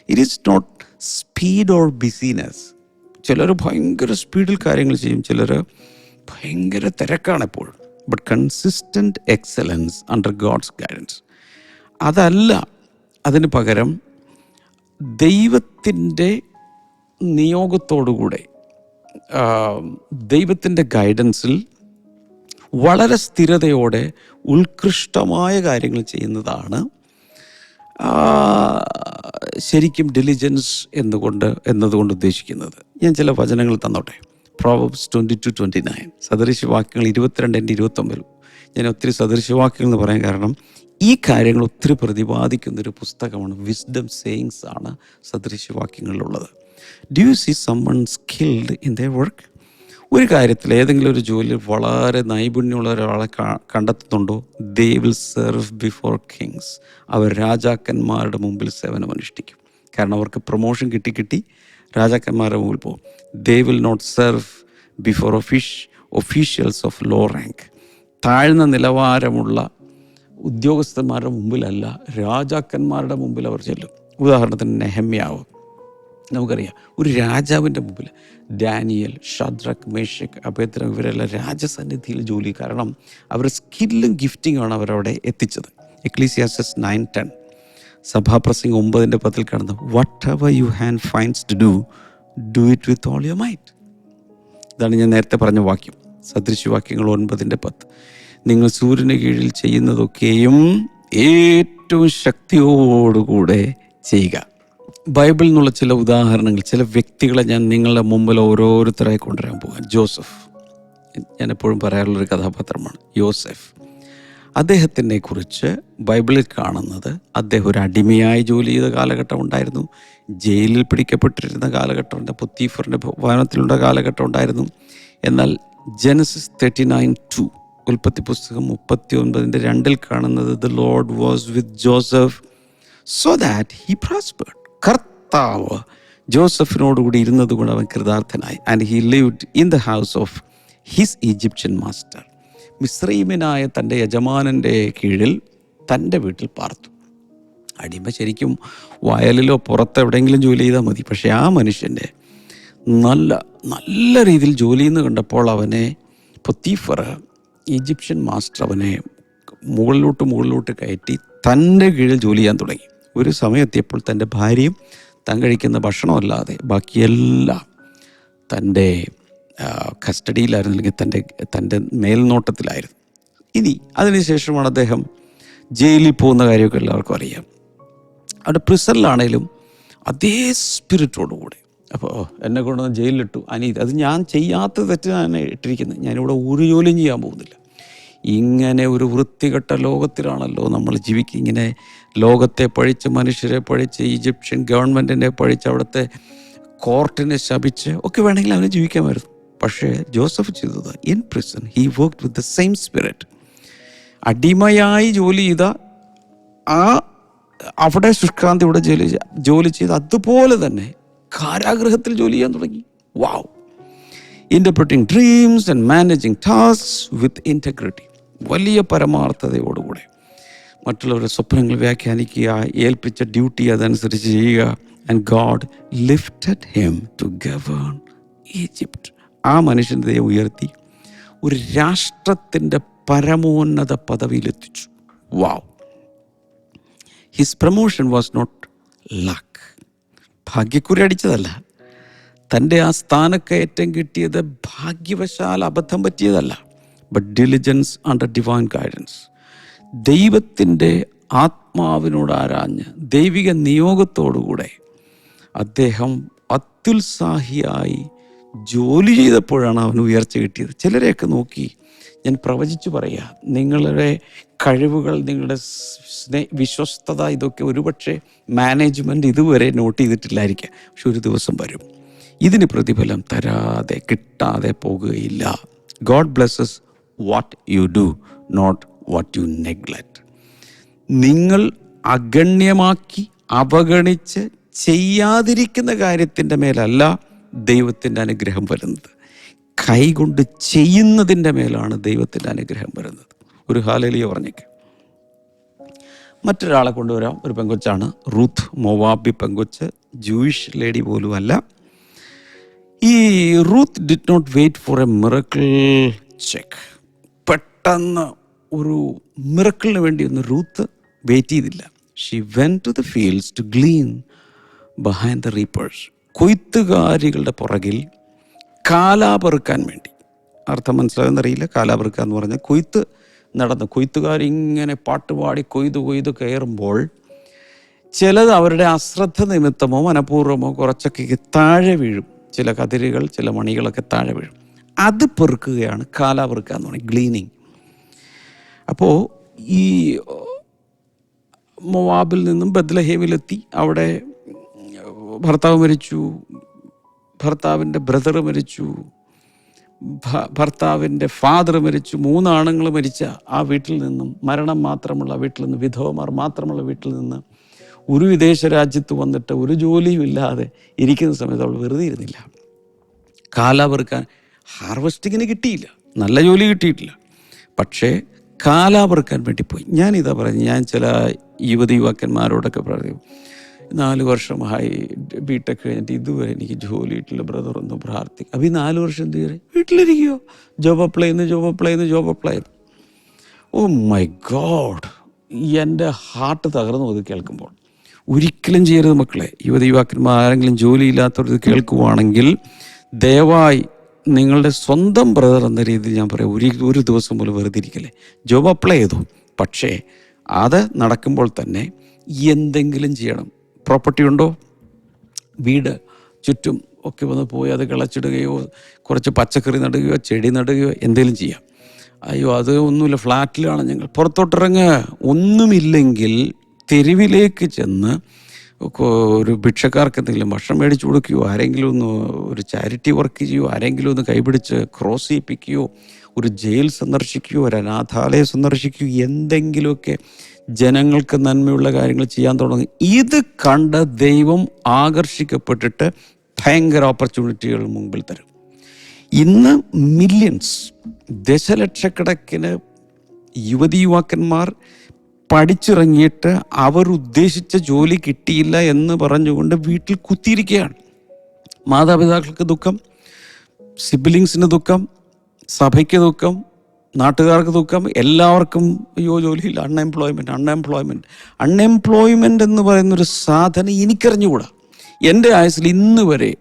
It is not speed or busyness. ചിലർ ഭയങ്കര സ്പീഡിൽ കാര്യങ്ങൾ ചെയ്യും, ചിലർ ഭയങ്കര തിരക്കാണ് എപ്പോഴും. But consistent excellence under God's guidance. അതല്ല, അതിന് പകരം ദൈവത്തിൻ്റെ നിയോഗത്തോടുകൂടെ, ദൈവത്തിൻ്റെ ഗൈഡൻസിൽ വളരെ സ്ഥിരതയോടെ ഉത്കൃഷ്ടമായ കാര്യങ്ങൾ ചെയ്യുന്നതാണ് ശരിക്കും ഡിലിജൻസ് എന്നതുകൊണ്ട് ഉദ്ദേശിക്കുന്നത്. ഞാൻ ചില വചനങ്ങൾ തന്നോട്ടെ. Proverbs 22:29, സദൃശവാക്യങ്ങൾ 22:29. ഞാൻ ഒത്തിരി സദൃശവാക്യങ്ങൾ എന്ന് പറയാൻ കാരണം ഈ കാര്യങ്ങൾ ഒത്തിരി പ്രതിപാദിക്കുന്നൊരു പുസ്തകമാണ്. വിസ്ഡം സേയിങ്സ് ആണ് സദൃശവാക്യങ്ങളിലുള്ളത്. Do you see someone skilled in their work? ഒരു കാര്യത്തിൽ ഏതെങ്കിലും ഒരു ജോലിയിൽ വളരെ നൈപുണ്യമുള്ള ഒരാളെ കണ്ടെത്തുന്നുണ്ടോ? They will serve before kings. അവർ രാജാക്കന്മാരുടെ മുമ്പിൽ സേവനമനുഷ്ഠിക്കും. കാരണം അവർക്ക് പ്രൊമോഷൻ കിട്ടി രാജാക്കന്മാരുടെ മുമ്പിൽ പോകും. They will not serve before officials of low rank. താഴ്ന്ന നിലവാരമുള്ള ഉദ്യോഗസ്ഥന്മാരുടെ മുമ്പിലല്ല, രാജാക്കന്മാരുടെ മുമ്പിൽ അവർ ചെല്ലും. ഉദാഹരണത്തിന് നെഹമ്യാവ്, നമുക്കറിയാം, ഒരു രാജാവിൻ്റെ മുമ്പിൽ. ഡാനിയൽ, ഷദ്രക്, മേശക്, അബേദ്നെഗോ ഇവരെല്ലാം രാജസന്നിധിയിൽ ജോലി. കാരണം അവരുടെ സ്കില്ലും ഗിഫ്റ്റിങ്ങാണ് അവരവിടെ എത്തിച്ചത്. എക്ലീസിയാസ്റ്റസ് 9:10 സഭാപ്രസംഗം 9:10 കാണുന്നത്, whatever you hand finds to do it with all your might. ഇതാണ് ഞാൻ നേരത്തെ പറഞ്ഞ വാക്യം, സദൃശവാക്യങ്ങൾ 9:10. നിങ്ങൾ സൂര്യന് കീഴിൽ ചെയ്യുന്നതൊക്കെയും ഏറ്റവും ശക്തിയോടുകൂടെ ചെയ്യുക. ബൈബിളിൽ നിന്നുള്ള ചില ഉദാഹരണങ്ങൾ, ചില വ്യക്തികളെ ഞാൻ നിങ്ങളുടെ മുമ്പിൽ ഓരോരുത്തരായി കൊണ്ടുവരാൻ പോകാൻ. ജോസഫ്, ഞാൻ എപ്പോഴും പറയാറുള്ളൊരു കഥാപാത്രമാണ് യോസെഫ്. അദ്ദേഹത്തിനെ കുറിച്ച് ബൈബിളിൽ കാണുന്നത്, അദ്ദേഹം ഒരു അടിമയായി ജോലി ചെയ്ത കാലഘട്ടം ഉണ്ടായിരുന്നു, ജയിലിൽ പിടിക്കപ്പെട്ടിരുന്ന കാലഘട്ടമുണ്ട്, പൊത്തീഫറിൻ്റെ ഭവനത്തിലുള്ള കാലഘട്ടം ഉണ്ടായിരുന്നു. എന്നാൽ ജെനസിസ് 39:2 ഉൽപ്പത്തി പുസ്തകം 39:2 കാണുന്നത്, the Lord was with Joseph so that he prospered. കർത്താവ് ജോസഫിനോടുകൂടി ഇരുന്നത് കൊണ്ട് അവൻ കൃതാർത്ഥനായി. And he lived in the house of his Egyptian master. മിസ്രൈമ്യനായ തൻ്റെ യജമാനൻ്റെ കീഴിൽ തൻ്റെ വീട്ടിൽ പാർത്തു. അടിമ ശരിക്കും വയലിലോ പുറത്തെവിടെയെങ്കിലും ജോലി ചെയ്താൽ മതി. പക്ഷേ ആ മനുഷ്യൻ്റെ നല്ല രീതിയിൽ ജോലി എന്ന് കണ്ടപ്പോൾ അവനെ പൊത്തീഫർ, ഈജിപ്ഷ്യൻ മാസ്റ്റർ, അവനെ മുകളിലോട്ട് കയറ്റി തൻ്റെ കീഴിൽ ജോലി ചെയ്യാൻ തുടങ്ങി. ഒരു സമയത്തെപ്പോൾ തൻ്റെ ഭാര്യയും താൻ കഴിക്കുന്ന ഭക്ഷണമല്ലാതെ ബാക്കിയെല്ലാം തൻ്റെ കസ്റ്റഡിയിലായിരുന്നു, അല്ലെങ്കിൽ തൻ്റെ മേൽനോട്ടത്തിലായിരുന്നു. ഇനി അതിനുശേഷമാണ് അദ്ദേഹം ജയിലിൽ പോകുന്ന കാര്യമൊക്കെ എല്ലാവർക്കും അറിയാം. അവിടെ പ്രിസണിലാണേലും അതേ സ്പിരിറ്റോടുകൂടെ. അപ്പോൾ എന്നെ കൊണ്ടുവന്ന് ജയിലിലിട്ടു, അത് ഞാൻ ചെയ്യാത്ത തെറ്റിനാണ് ഇട്ടിരിക്കുന്നത്, ഞാനിവിടെ ഒരു ജോലിയും ചെയ്യാൻ പോകുന്നില്ല. ഇങ്ങനെ ഒരു വൃത്തികെട്ട ലോകത്തിലാണല്ലോ നമ്മൾ ജീവിക്കുക. ഇങ്ങനെ ലോകത്തെ പഴിച്ച്, മനുഷ്യരെ പഴിച്ച്, ഈജിപ്ഷ്യൻ ഗവൺമെൻറ്റിനെ പഴിച്ച്, അവിടുത്തെ കോർട്ടിനെ ശപിച്ച് ഒക്കെ വേണമെങ്കിൽ അവന് ജീവിക്കാമായിരുന്നു. പക്ഷേ ജോസഫ് ചെയ്തത്, in prison he worked with the same spirit. അടിമയായി ജോലി ചെയ്ത അവിടെ ശുഷ്കാന്തിയുടെ ജോലി ചെയ്ത് അതുപോലെ തന്നെ കാരാഗൃഹത്തിൽ ജോലി ചെയ്യാൻ തുടങ്ങി. Wow! Interpreting dreams and managing tasks with integrity. വലിയ പരമാർത്ഥതയോടുകൂടെ മറ്റുള്ളവരുടെ സ്വപ്നങ്ങൾ വ്യാഖ്യാനിക്കുക, ഏൽപ്പിച്ച ഡ്യൂട്ടി അതനുസരിച്ച് ചെയ്യുക. And God lifted him to govern Egypt. ആ മനുഷ്യൻ്റെ ദൈവം ഉയർത്തി ഒരു രാഷ്ട്രത്തിൻ്റെ പരമോന്നത പദവിയിലെത്തിച്ചു. Wow! His promotion was not luck. ഭാഗ്യക്കുറി അടിച്ചതല്ല. തൻ്റെ ആ സ്ഥാനക്കയറ്റം കിട്ടിയത് ഭാഗ്യവശാൽ അബദ്ധം പറ്റിയതല്ല. But diligence under divine guidance. ദൈവത്തിൻ്റെ ആത്മാവിനോട് ആരാഞ്ഞ് ദൈവിക നിയോഗത്തോടുകൂടെ അദ്ദേഹം അത്യുത്സാഹിയായി ജോലി ചെയ്തപ്പോഴാണ് അവന് ഉയർച്ച കിട്ടിയത്. ചിലരെയൊക്കെ നോക്കി ഞാൻ പ്രവചിച്ചു പറയുക, നിങ്ങളുടെ കഴിവുകൾ, നിങ്ങളുടെ വിശ്വസ്തത, ഇതൊക്കെ ഒരുപക്ഷെ മാനേജ്മെൻറ്റ് ഇതുവരെ നോട്ട് ചെയ്തിട്ടില്ലായിരിക്കാം. പക്ഷെ ഒരു ദിവസം വരും, ഇതിന് പ്രതിഫലം തരാതെ കിട്ടാതെ പോകുകയില്ല. God blesses what you do, not what you neglect. നിങ്ങൾ അഗണ്യമാക്കി അവഗണിച്ച് ചെയ്യാതിരിക്കുന്ന കാര്യത്തിൻ്റെ മേലല്ല ദൈവത്തിൻ്റെ അനുഗ്രഹം വരുന്നത്. കൈകൊണ്ട് ചെയ്യുന്നതിൻ്റെ മേലാണ് ദൈവത്തിൻ്റെ അനുഗ്രഹം വരുന്നത്. ഒരു ഹല്ലേലൂയ പറഞ്ഞേക്ക്. മറ്റൊരാളെ കൊണ്ടുവരാം. ഒരു പെങ്കൊച്ചാണ് റൂത്ത്, മോവാബി പെങ്കൊച്ച്, ജൂയിഷ് ലേഡി പോലും അല്ല. ഈ Ruth did not wait for a miracle check. പെട്ടെന്ന് ഒരു മിറക്കിളിന് വേണ്ടി ഒന്നും റൂത്ത് വെയിറ്റ് ചെയ്തില്ല. She went to the fields to glean behind the reapers. കൊയ്ത്തുകാരികളുടെ പുറകിൽ കാലാപെറുക്കാൻ വേണ്ടി. അർത്ഥം മനസ്സിലാകുന്നറിയില്ല. കാലാപെറുക്കുക എന്ന് പറഞ്ഞാൽ കൊയ്ത്ത് നടന്നു, കൊയ്ത്തുകാരിങ്ങനെ പാട്ടുപാടി കൊയ്ത് കയറുമ്പോൾ ചിലത് അവരുടെ അശ്രദ്ധ നിമിത്തമോ മനഃപൂർവ്വമോ കുറച്ചൊക്കെ താഴെ വീഴും. ചില കതിരുകൾ, ചില മണികളൊക്കെ താഴെ വീഴും. അത് പെറുക്കുകയാണ് കാലാപെറുക്കുക എന്ന് പറയുന്നത്, ഗ്ലീനിങ്. അപ്പോൾ ഈ മോവാബിൽ നിന്നും ബത്ലഹേമിലെത്തി. അവിടെ ഭർത്താവ് മരിച്ചു, ഭർത്താവിൻ്റെ ബ്രദർ മരിച്ചു, ഭർത്താവിൻ്റെ ഫാദർ മരിച്ചു. 3 ആണുങ്ങൾ മരിച്ച ആ വീട്ടിൽ നിന്നും, മരണം മാത്രമുള്ള വീട്ടിൽ നിന്ന്, വിധവമാർ മാത്രമുള്ള വീട്ടിൽ നിന്ന് ഒരു വിദേശ രാജ്യത്ത് വന്നിട്ട് ഒരു ജോലിയും ഇല്ലാതെ ഇരിക്കുന്ന സമയത്ത് അവൾ വെറുതെ ഇരുന്നില്ല. കാല പെറുക്കാൻ ഹാർവസ്റ്റിങ്ങിന് കിട്ടിയില്ല, നല്ല ജോലി കിട്ടിയിട്ടില്ല, പക്ഷേ കാല പെറുക്കാൻ വേണ്ടി പോയി. ഞാനിതാ പറഞ്ഞു, ഞാൻ ചില യുവക്കന്മാരോടൊക്കെ പറയും, 4 വർഷമായി ബിടെക് കഴിഞ്ഞിട്ട് ഇതുവരെ എനിക്ക് ജോലി കിട്ടില്ല ബ്രദർ, ഒന്ന് പ്രാർത്ഥിക്കും. അപ്പോൾ ഈ 4 വർഷം എന്ത് ചെയ്യേ? വീട്ടിലിരിക്കുമോ? ജോബ് അപ്ലൈ ചെയ്യുന്നു. ഓ മൈ ഗോഡ്, എൻ്റെ ഹാർട്ട് തകർന്നു അത് കേൾക്കുമ്പോൾ. ഒരിക്കലും ചെയ്യരുത് മക്കളെ. യുവക്കന്മാർ ആരെങ്കിലും ജോലിയില്ലാത്തവർ കേൾക്കുവാണെങ്കിൽ ദയവായി നിങ്ങളുടെ സ്വന്തം ബ്രദർ എന്ന രീതിയിൽ ഞാൻ പറയാം, ഒരു ദിവസം പോലും വെറുതെ ഇരിക്കല്ലേ. ജോബ് അപ്ലൈ ചെയ്തു, പക്ഷേ അത് നടക്കുമ്പോൾ തന്നെ എന്തെങ്കിലും ചെയ്യണം. പ്രോപ്പർട്ടി ഉണ്ടോ? വീട് ചുറ്റും ഒക്കെ വന്ന് പോയി അത് കിളച്ചിടുകയോ കുറച്ച് പച്ചക്കറി നടുകയോ ചെടി നടുകയോ എന്തെങ്കിലും ചെയ്യാം. അയ്യോ അത് ഒന്നുമില്ല, ഫ്ലാറ്റിലാണ് ഞങ്ങൾ, പുറത്തോട്ടിറങ്ങുക. ഒന്നുമില്ലെങ്കിൽ തെരുവിലേക്ക് ചെന്ന് ഒരു ഭിക്ഷക്കാർക്ക് എന്തെങ്കിലും ഭക്ഷണം മേടിച്ചു കൊടുക്കുകയോ, ആരെങ്കിലും ഒന്ന് ഒരു ചാരിറ്റി വർക്ക് ചെയ്യുകയോ, ആരെങ്കിലും ഒന്ന് കൈപിടിച്ച് ക്രോസ് ചെയ്യിപ്പിക്കുകയോ, ഒരു ജയിൽ സന്ദർശിക്കുകയോ, ഒരു അനാഥാലയം സന്ദർശിക്കുകയോ, എന്തെങ്കിലുമൊക്കെ ജനങ്ങൾക്ക് നന്മയുള്ള കാര്യങ്ങൾ ചെയ്യാൻ തുടങ്ങി. ഇത് കണ്ട് ദൈവം ആകർഷിക്കപ്പെട്ടിട്ട് ഭയങ്കര ഓപ്പർച്യൂണിറ്റികൾ മുമ്പിൽ തരും. ഇന്ന് മില്യൺസ്, ദശലക്ഷക്കണക്കിന് യുവക്കന്മാർ പഠിച്ചിറങ്ങിയിട്ട് അവർ ഉദ്ദേശിച്ച ജോലി കിട്ടിയില്ല എന്ന് പറഞ്ഞുകൊണ്ട് വീട്ടിൽ കുത്തിയിരിക്കുകയാണ്. മാതാപിതാക്കൾക്ക് ദുഃഖം, സിബ്ലിങ്സിന് ദുഃഖം, സഭയ്ക്ക് ദുഃഖം, നാട്ടുകാർക്ക് ദുഃഖം, എല്ലാവർക്കും അയ്യോ ജോലിയില്ല, അൺഎംപ്ലോയ്മെൻ്റ് എന്ന് പറയുന്നൊരു സാധനം എനിക്കറിഞ്ഞുകൂടാ. എൻ്റെ ആയുസ്സിൽ ഇന്ന് വരെ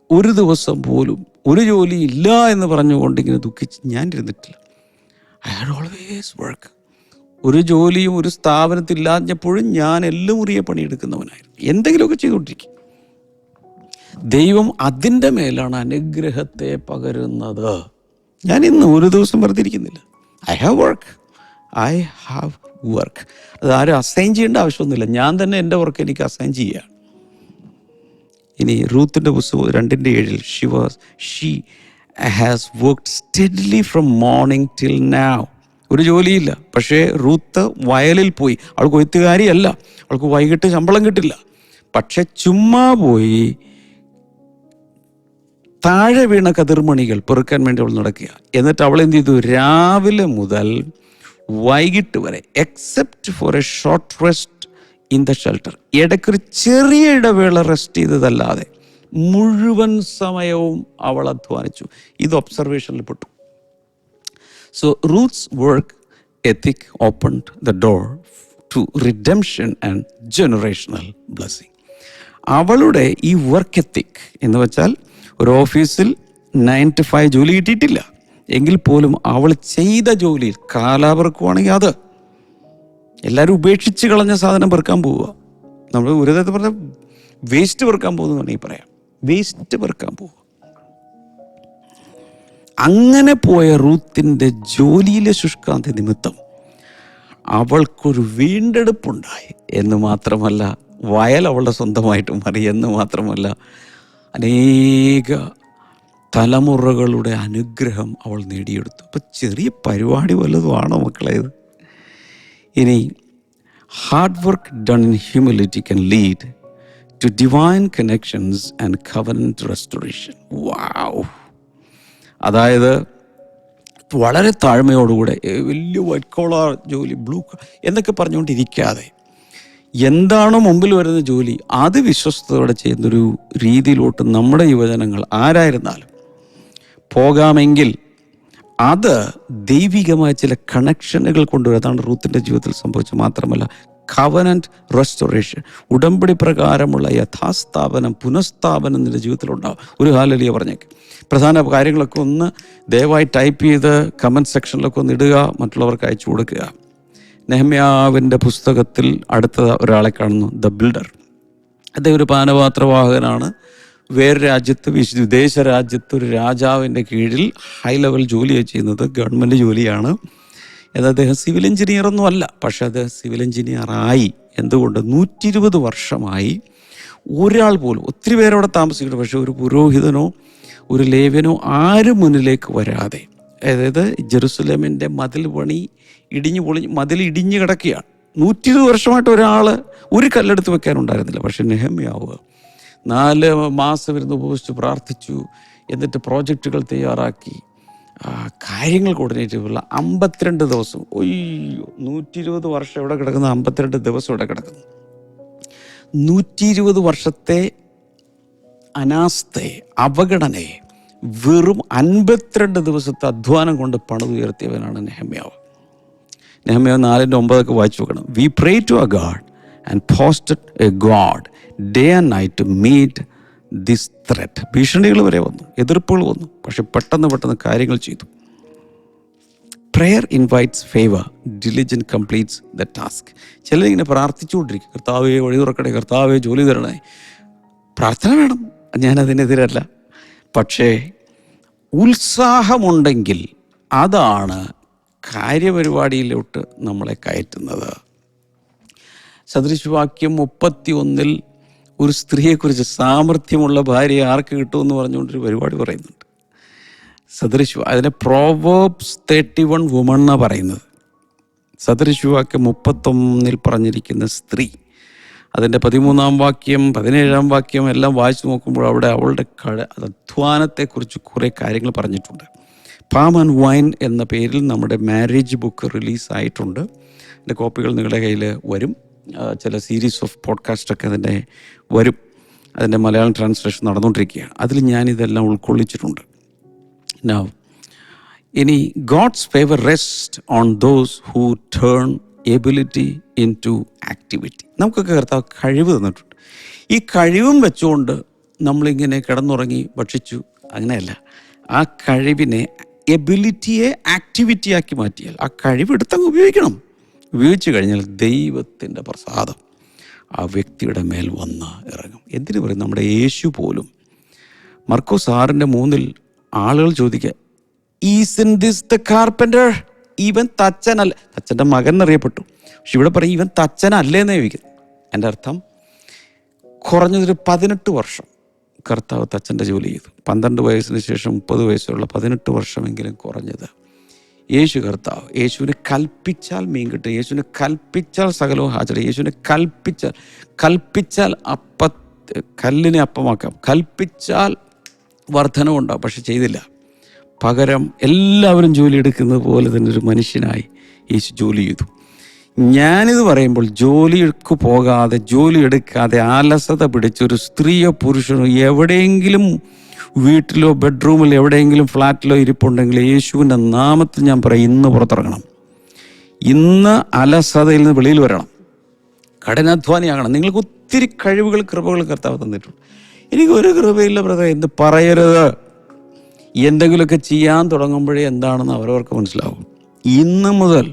ഒരു ദിവസം പോലും ഒരു ജോലി ഇല്ല എന്ന് പറഞ്ഞുകൊണ്ട് ഇങ്ങനെ ദുഃഖിച്ച് ഞാൻ ഇരുന്നിട്ടില്ല. I had always work. ഒരു ജോലിയും ഒരു സ്ഥാപനത്തില്ലാഞ്ഞപ്പോഴും ഞാൻ എല്ലാം മുറിയെ പണിയെടുക്കുന്നവനായിരുന്നു, എന്തെങ്കിലുമൊക്കെ ചെയ്തുകൊണ്ടിരിക്കും. ദൈവം അതിൻ്റെ മേലാണ് അനുഗ്രഹത്തെ പകരുന്നത്. ഞാൻ ഇന്ന് ഒരു ദിവസം വെറുതെ ഇരിക്കുന്നില്ല. I have work. അത് ആരും അസൈൻ ചെയ്യേണ്ട ആവശ്യമൊന്നുമില്ല, ഞാൻ തന്നെ എൻ്റെ വർക്ക് എനിക്ക് അസൈൻ ചെയ്യുകയാണ്. ഇനി റൂത്തിൻ്റെ പുസ്തകം 2:7 she has worked steadily from morning till now. ഒരു ജോലിയില്ല, പക്ഷേ റൂത്ത് വയലിൽ പോയി. അവൾ കൊയ്ത്തുകാരിയല്ല, അവൾക്ക് വൈകിട്ട് ശമ്പളം കിട്ടില്ല, പക്ഷെ ചുമ്മാ പോയി താഴെ വീണ കതിർമണികൾ പെറുക്കാൻ വേണ്ടി അവൾ നടക്കുക. എന്നിട്ട് അവൾ എന്ത് ചെയ്തു? രാവിലെ മുതൽ വൈകിട്ട് വരെ, except for A short rest in the shelter, ഇടയ്ക്കൊരു ചെറിയ ഇടവേള റെസ്റ്റ് ചെയ്തതല്ലാതെ മുഴുവൻ സമയവും അവൾ അധ്വാനിച്ചു. ഇത് ഒബ്സർവേഷനിൽ പെട്ടു. So Ruth's work ethic opened the door to redemption and generational blessing. അവളുടെ ഈ വർക്ക് എത്തിക് എന്ന് വെച്ചാൽ ഒരു ഓഫീസിൽ 9 to 5 ജോലി കിട്ടിയിട്ടില്ല എങ്കിൽ പോലും അവൾ ചെയ്ത ജോലിയിൽ കാലാപെറുക്കുവാണെങ്കിൽ അത് എല്ലാവരും ഉപേക്ഷിച്ച് കളഞ്ഞ സാധനം പെറുക്കാൻ പോവുക. നമ്മൾ ഒരു തരത്തിൽ പറഞ്ഞാൽ വേസ്റ്റ് പെറുക്കാൻ പോകുന്നു വേണമെങ്കിൽ പറയാം, വേസ്റ്റ് പെറുക്കാൻ പോവുക. അങ്ങനെ പോയ റൂത്തിൻ്റെ ജോലിയിലെ ശുഷ്കാന്തി നിമിത്തം അവൾക്കൊരു വീണ്ടെടുപ്പുണ്ടായി എന്ന് മാത്രമല്ല, വയൽ അവളുടെ സ്വന്തമായിട്ട് മാറി എന്ന് മാത്രമല്ല, അനേക തലമുറകളുടെ അനുഗ്രഹം അവൾ നേടിയെടുത്തു. അപ്പം ചെറിയ പരിപാടി വല്ലതുമാണോ മക്കളെ ഇത്? ഇനി hard work done in humility can lead to divine connections and covenant restoration. Wow! അതായത് വളരെ താഴ്മയോടുകൂടെ വലിയ വൈറ്റ് കോളർ ജോലി, ബ്ലൂ എന്നൊക്കെ പറഞ്ഞുകൊണ്ടിരിക്കാതെ എന്താണോ മുമ്പിൽ വരുന്ന ജോലി അത് വിശ്വസ്തയോടെ ചെയ്യുന്നൊരു രീതിയിലോട്ട് നമ്മുടെ യുവജനങ്ങൾ ആരായിരുന്നാലും പോകാമെങ്കിൽ അത് ദൈവികമായ ചില കണക്ഷനുകൾ കൊണ്ടുവരും. അതാണ് റൂത്തിൻ്റെ ജീവിതത്തിൽ സംഭവിച്ചത്. മാത്രമല്ല കവനന്റ് റെസ്റ്റോറേഷൻ, ഉടമ്പടി പ്രകാരമുള്ള യഥാസ്ഥാപനം, പുനഃസ്ഥാപനം നിന്റെ ജീവിതത്തിലുണ്ടാവും. ഒരു ഹല്ലേലൂയ പറഞ്ഞേക്ക്. പ്രധാന കാര്യങ്ങളൊക്കെ ഒന്ന് ദയവായി ടൈപ്പ് ചെയ്ത് കമൻറ്റ് സെക്ഷനിലൊക്കെ ഒന്ന് ഇടുക, മറ്റുള്ളവർക്ക് അയച്ചു കൊടുക്കുക. നെഹമ്യാവിൻ്റെ പുസ്തകത്തിൽ അടുത്ത ഒരാളെ കാണുന്നു, ദ ബിൽഡർ. അദ്ദേഹം ഒരു പാനപാത്രവാഹകനാണ്. വേറെ രാജ്യത്ത്, വിദേശ രാജ്യത്ത് ഒരു രാജാവിൻ്റെ കീഴിൽ ഹൈ ലെവൽ ജോലിയാണ് ചെയ്യുന്നത്, ഗവൺമെൻറ് ജോലിയാണ്. എന്നാൽ അദ്ദേഹം സിവിൽ എഞ്ചിനീയറൊന്നും അല്ല. പക്ഷെ അദ്ദേഹം സിവിൽ എഞ്ചിനീയറായി. എന്തുകൊണ്ട്? 120 വർഷമായി ഒരാൾ പോലും, ഒത്തിരി പേരവിടെ താമസിക്കുന്നു, പക്ഷെ ഒരു പുരോഹിതനോ ഒരു ലേവ്യനോ ആരും മുന്നിലേക്ക് വരാതെ, അതായത് ജെറുസലേമിൻ്റെ മതിൽ പണി മതിൽ ഇടിഞ്ഞു കിടക്കുകയാണ്. 120 വർഷമായിട്ട് ഒരാൾ ഒരു കല്ലെടുത്ത് വെക്കാനുണ്ടായിരുന്നില്ല. പക്ഷെ നെഹമ്യാവ് 4 മാസം ഇരുന്ന് ഉപവസിച്ച് പ്രാർത്ഥിച്ചു. എന്നിട്ട് പ്രോജക്റ്റുകൾ തയ്യാറാക്കി കാര്യങ്ങൾ കോർഡിനേറ്റ് ചെയ്തുള്ള 52 ദിവസം. 120 വർഷം ഇവിടെ കിടക്കുന്ന 52 ദിവസം ഇവിടെ കിടക്കുന്നു. 120 വർഷത്തെ അനാസ്ഥയെ, അവഗണനയെ വെറും 52 ദിവസത്തെ അധ്വാനം കൊണ്ട് പണിതുയർത്തിയവനാണ് നെഹമ്യാവ്. നെഹമ്യാവ് 4:9 വായിച്ചു നോക്കണം. We pray to a God and posted a guard day and night to meet this threat. ഭീഷണികൾ വരെ വന്നു, എതിർപ്പുകൾ വന്നു, പക്ഷെ പെട്ടെന്ന് കാര്യങ്ങൾ ചെയ്തു. Prayer invites favour, diligence completes the task. ചിലരിങ്ങനെ പ്രാർത്ഥിച്ചുകൊണ്ടിരിക്കും, കർത്താവേ വഴി തുറക്കണേ, കർത്താവേ ജോലി തരണേ. പ്രാർത്ഥന വേണം, ഞാനതിനെതിരല്ല. പക്ഷേ ഉത്സാഹമുണ്ടെങ്കിൽ അതാണ് കാര്യപരിപാടിയിലോട്ട് നമ്മളെ കയറ്റുന്നത്. സദൃശവാക്യം 31 ഒരു സ്ത്രീയെക്കുറിച്ച്, സാമർഥ്യമുള്ള ഭാര്യ ആർക്ക് കിട്ടുമെന്ന് പറഞ്ഞുകൊണ്ടൊരു പരിപാടി പറയുന്നുണ്ട്. അതിനെ പ്രോവേർബ്സ് 31 വുമൺ എന്നാണ് പറയുന്നത്. സദൃശവാക്യം 31 പറഞ്ഞിരിക്കുന്ന സ്ത്രീ, അതിൻ്റെ 13-ാം വാക്യം 17-ാം വാക്യം എല്ലാം വായിച്ചു നോക്കുമ്പോൾ അവിടെ അവളുടെ അധ്വാനത്തെക്കുറിച്ച് കുറേ കാര്യങ്ങൾ പറഞ്ഞിട്ടുണ്ട്. പാം ആൻഡ് വൈൻ എന്ന പേരിൽ നമ്മുടെ മാരേജ് ബുക്ക് റിലീസായിട്ടുണ്ട്. അതിൻ്റെ കോപ്പികൾ നിങ്ങളുടെ കയ്യിൽ വരും. ചില സീരീസ് ഓഫ് പോഡ്കാസ്റ്റൊക്കെ അതിൻ്റെ വരും. അതിൻ്റെ മലയാളം ട്രാൻസ്ലേഷൻ നടന്നുകൊണ്ടിരിക്കുകയാണ്. അതിൽ ഞാനിതെല്ലാം ഉൾക്കൊള്ളിച്ചിട്ടുണ്ട്. Now, ഇനി God's favour rest on those who turn ability into activity. നമുക്കൊക്കെ കർത്താവ് കഴിവ് തന്നിട്ടുണ്ട്. ഈ കഴിവും വെച്ചുകൊണ്ട് നമ്മളിങ്ങനെ കിടന്നുറങ്ങി ഭക്ഷിച്ചു, അങ്ങനെയല്ല. ആ കഴിവിനെ, എബിലിറ്റിയെ ആക്ടിവിറ്റിയാക്കി മാറ്റിയാൽ ആ കഴിവ് എടുത്തങ്ങ് ഉപയോഗിക്കണം. ഉപയോഗിച്ചു കഴിഞ്ഞാൽ ദൈവത്തിൻ്റെ പ്രസാദം ആ വ്യക്തിയുടെ മേൽ വന്ന് ഇറങ്ങും. എന്തിനു പറയും? നമ്മുടെ യേശു പോലും മർക്കോസ് 6:3 ആളുകൾ ചോദിക്കുക, ഈസൻ ദിസ് ദ കാർപ്പൻ്റർ? ഇവൻ തച്ചനല്ല, തച്ചൻ്റെ മകൻ എന്നറിയപ്പെട്ടു. പക്ഷെ ഇവിടെ പറയും ഇവൻ തച്ചനല്ലേന്ന് ചോദിക്കുന്നത്. എൻ്റെ അർത്ഥം കുറഞ്ഞതൊരു 18 വർഷം കർത്താവ് തച്ചൻ്റെ ജോലി ചെയ്തു. 12 വയസ്സിന് ശേഷം 30 വയസ്സുള്ള 18 വർഷമെങ്കിലും കുറഞ്ഞത് യേശു കർത്താവ്. യേശുവിനെ കൽപ്പിച്ചാൽ മീൻ കിട്ടും, യേശുവിനെ കൽപ്പിച്ചാൽ സകലവും ഹാജർ, യേശുവിനെ കൽപ്പിച്ചാൽ കല്ലിനെ അപ്പമാക്കാം, കൽപ്പിച്ചാൽ വർധനവുണ്ടാവും. പക്ഷെ ചെയ്തില്ല. പകരം എല്ലാവരും ജോലി എടുക്കുന്നത് പോലെ തന്നെ ഒരു മനുഷ്യനായി യേശു ജോലി ചെയ്തു. ഞാനിത് പറയുമ്പോൾ ജോലിക്ക് പോകാതെ, ജോലി എടുക്കാതെ ആലസത പിടിച്ചൊരു സ്ത്രീയോ പുരുഷനോ എവിടെയെങ്കിലും വീട്ടിലോ ബെഡ്റൂമിലോ എവിടെയെങ്കിലും ഫ്ലാറ്റിലോ ഇരിപ്പുണ്ടെങ്കിൽ യേശുവിൻ്റെ നാമത്തിൽ ഞാൻ പറയും, ഇന്ന് പുറത്തിറങ്ങണം. ഇന്ന് അലസതയിൽ നിന്ന് വെളിയിൽ വരണം. കഠിനാധ്വാനിയാകണം. നിങ്ങൾക്ക് ഒത്തിരി കഴിവുകൾ, കൃപകൾ കർത്താവ് തന്നിട്ടുണ്ട്. എനിക്കൊരു കൃപയില്ല ബ്രദർ എന്ന് പറയരുത്. എന്തെങ്കിലുമൊക്കെ ചെയ്യാൻ തുടങ്ങുമ്പോഴേ എന്താണെന്ന് അവരവർക്ക് മനസ്സിലാവും. ഇന്ന് മുതൽ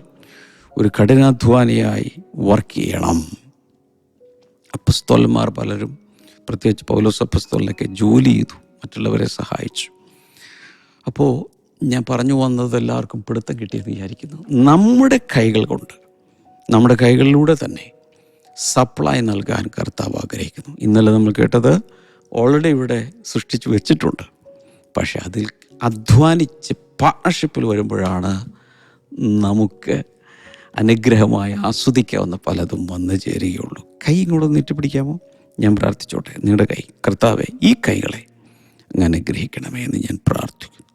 ഒരു കഠിനാധ്വാനിയായി വർക്ക് ചെയ്യണം. അപ്പസ്തോലന്മാർ പലരും, പ്രത്യേകിച്ച് പൗലോസ് അപ്പസ്തോലനൊക്കെ ജോലി ചെയ്തു, മറ്റുള്ളവരെ സഹായിച്ചു. അപ്പോൾ ഞാൻ പറഞ്ഞു വന്നത് എല്ലാവർക്കും പിടുത്തം കിട്ടിയെന്ന് വിചാരിക്കുന്നു. നമ്മുടെ കൈകൾ കൊണ്ട്, നമ്മുടെ കൈകളിലൂടെ തന്നെ സപ്ലൈ നൽകാൻ കർത്താവ് ആഗ്രഹിക്കുന്നു. ഇന്നലെ നമ്മൾ കേട്ടത് ഓൾറെഡി ഇവിടെ സൃഷ്ടിച്ച് വെച്ചിട്ടുണ്ട്. പക്ഷെ അതിൽ അധ്വാനിച്ച് പാർട്ണർഷിപ്പിൽ വരുമ്പോഴാണ് നമുക്ക് അനുഗ്രഹമായി ആസ്വദിക്കാവുന്ന പലതും വന്നു ചേരുകയുള്ളൂ. കൈ ഇങ്ങോട്ട് നീട്ടിപ്പിടിക്കാമോ? ഞാൻ പ്രാർത്ഥിച്ചോട്ടെ. നിങ്ങളുടെ കൈ, കർത്താവെ ഈ കൈകളെ അങ്ങ് അനുഗ്രഹിക്കണമേ എന്ന് ഞാൻ പ്രാർത്ഥിക്കുന്നു.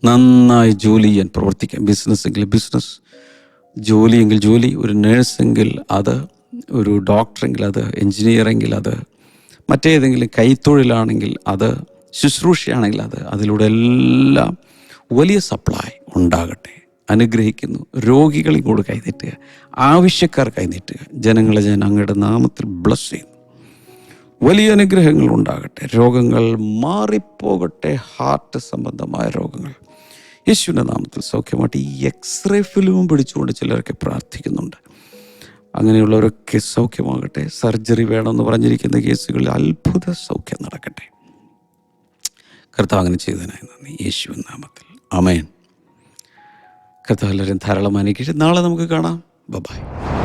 നന്നായി ജോലി ചെയ്യാൻ പ്രവർത്തിക്കാം. ബിസിനസ്സെങ്കിൽ ബിസിനസ്, ജോലിയെങ്കിൽ ജോലി, ഒരു നേഴ്സെങ്കിൽ അത്, ഒരു ഡോക്ടറെങ്കിൽ അത്, എൻജിനീയറെങ്കിൽ അത്, മറ്റേതെങ്കിലും കൈത്തൊഴിലാണെങ്കിൽ അത്, ശുശ്രൂഷയാണെങ്കിൽ അത്, അതിലൂടെ എല്ലാം വലിയ സപ്ലൈ ഉണ്ടാകട്ടെ. അനുഗ്രഹിക്കുന്നു. രോഗികൾ ഇങ്ങോട്ട് കൈനീട്ടുക, ആവശ്യക്കാർ കൈനീട്ടുക. ജനങ്ങളെ ഞാൻ അങ്ങയുടെ നാമത്തിൽ ബ്ലസ് ചെയ്യുന്നു. വലിയ അനുഗ്രഹങ്ങൾ ഉണ്ടാകട്ടെ. രോഗങ്ങൾ മാറിപ്പോകട്ടെ. ഹാർട്ട് സംബന്ധമായ രോഗങ്ങൾ യേശുവിൻ്റെ നാമത്തിൽ സൗഖ്യമായിട്ട്. ഈ എക്സ്റേ ഫിലിമും പിടിച്ചുകൊണ്ട് ചിലരൊക്കെ പ്രാർത്ഥിക്കുന്നുണ്ട്. അങ്ങനെയുള്ളവരൊക്കെ സൗഖ്യമാകട്ടെ. സർജറി വേണമെന്ന് പറഞ്ഞിരിക്കുന്ന കേസുകളിൽ അത്ഭുത സൗഖ്യം നടക്കട്ടെ. കർത്താവ് അങ്ങനെ ചെയ്തതിനായി നന്ദി, യേശുവിൻ നാമത്തിൽ ആമേൻ. കർത്താവ് എല്ലാവരും ധാരാളം അനുഗ്രഹിക്കട്ടെ. നാളെ നമുക്ക് കാണാം. ബൈ.